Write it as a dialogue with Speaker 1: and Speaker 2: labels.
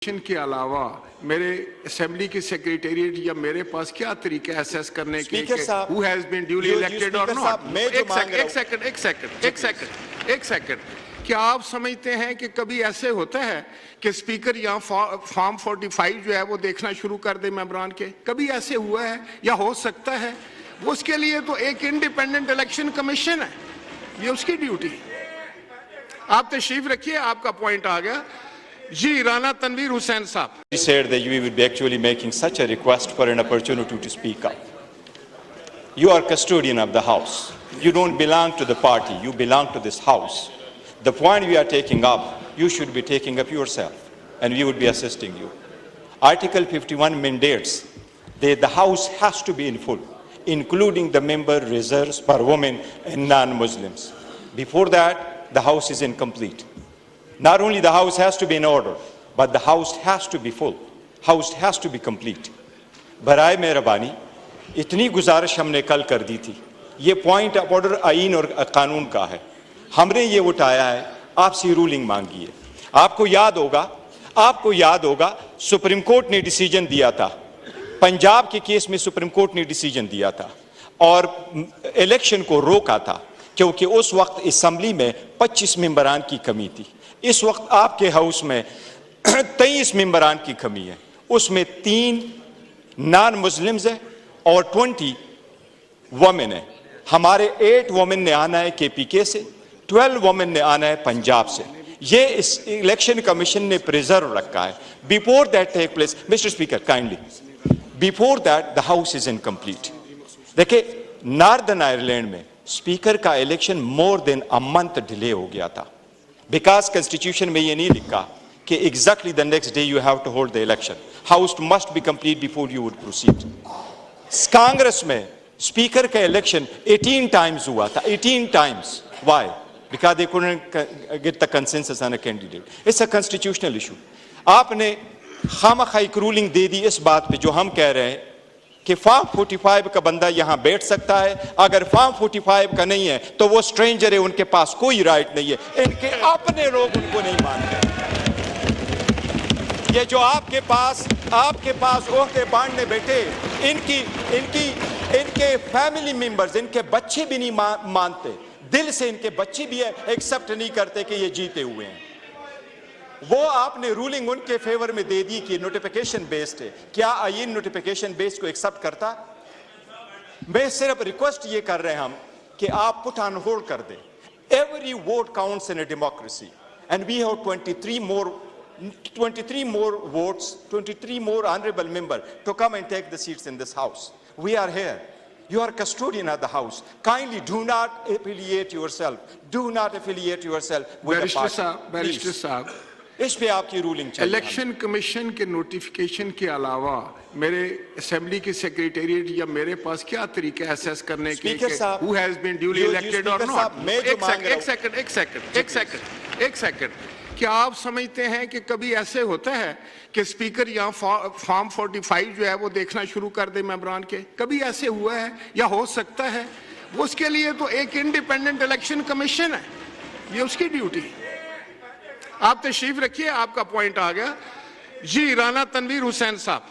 Speaker 1: के अलावा मेरे असेंबली की सेक्रेटेरिएट या मेरे पास क्या तरीका है असेस करने के who has been duly elected or not? एक सेकंड क्या आप समझते हैं कि कभी ऐसे होता है कि स्पीकर यहाँ फॉर्म 45 जो है वो देखना शुरू कर दे मेंबरान के? कभी ऐसे हुआ है या हो सकता है? वो उसके लिए तो एक इंडिपेंडेंट इलेक्शन कमीशन है, ये उसकी ड्यूटी। आप तशरीफ रखिए, आपका पॉइंट आ गया जी। राना तनवीर हुसैन साहब
Speaker 2: said that you would be actually making such a request for an opportunity to speak up. You are custodian of the house. You don't belong to the party. You belong to this house. The point we are taking up, you should be taking up yourself, and we would be assisting you. Article 51 mandates that the house has to be in full, including the member reserves for women and non-Muslims. Before that, the house is incomplete. Not only the house has to be in order, but the house has to be full. House has to be complete. बराए मेहरबानी इतनी गुजारिश हमने कल कर दी थी। ये point of order आईन और कानून का है, हमने ये उठाया है, आपसे रूलिंग मांगी है। आपको याद होगा सुप्रीम कोर्ट ने डिसीजन दिया था, पंजाब के केस में सुप्रीम कोर्ट ने डिसीजन दिया था और इलेक्शन को रोका था क्योंकि उस वक्त असेंबली में 25 मेंबरान की कमी थी। इस वक्त आपके हाउस में 23 मेंबरान की कमी है, उसमें 3 नॉन मुस्लिम्स है और 20 वुमेन है। हमारे 8 वुमेन ने आना है केपीके से, 12 वुमेन ने आना है पंजाब से। ये इस इलेक्शन कमीशन ने प्रिजर्व रखा है। Before that take place, mister speaker kindly, before that the house is incomplete. देखिए, नॉर्दर्न आयरलैंड में स्पीकर का election more than a month delay हो गया था, बिकॉज कॉन्स्टिट्यूशन में ये नहीं लिखा कि exactly the next day you have to hold the election. House must be complete before you would proceed. Congress में स्पीकर का इलेक्शन 18 टाइम्स हुआ था, 18 times. Why? Because they couldn't get the consensus on a candidate. It's a constitutional issue. आपने खामखा एक ruling दे दी इस बात पे जो हम कह रहे हैं कि फॉर्म 45 का बंदा यहां बैठ सकता है। अगर फॉर्म 45 का नहीं है तो वो स्ट्रेंजर है, उनके पास कोई राइट नहीं है। इनके अपने लोग उनको नहीं मानते। ये जो आपके पास ओहदे बांटने बैठे, इनके फैमिली मेंबर्स, इनके बच्चे भी नहीं मानते, दिल से इनके बच्चे भी एक्सेप्ट नहीं करते कि ये जीते हुए हैं। वो आपने रूलिंग उनके फेवर में दे दी कि नोटिफिकेशन बेस्ड है। क्या आईन नोटिफिकेशन बेस्ड को एक्सेप्ट करता? मैं सिर्फ रिक्वेस्ट ये कर रहे हैं हम कि आप पुट ऑन होल्ड कर दें। Every vote counts in a democracy and we have 23 more votes, 23 more honorable members to come and take the seats in this house. We are here. You are custodian of the house. Kindly do not affiliate yourself. Do not affiliate yourself with the party.
Speaker 1: Barrister साहब,
Speaker 2: इस पे आपकी ruling चाहिए।
Speaker 1: Election commission के notification के अलावा मेरे assembly की सेक्रेटेरिएट या मेरे पास क्या तरीका है असेस करने के who has been duly elected or not? एक सेकंड क्या आप समझते हैं कि कभी ऐसे होता है कि स्पीकर यहाँ फॉर्म 45 जो है वो देखना शुरू कर दे मेंबरान के? कभी ऐसे हुआ है या हो सकता है? वो उसके लिए तो एक इंडिपेंडेंट इलेक्शन कमीशन है, ये उसकी ड्यूटी। आप तशरीफ रखिए, आपका पॉइंट आ गया जी। राना तनवीर हुसैन साहब।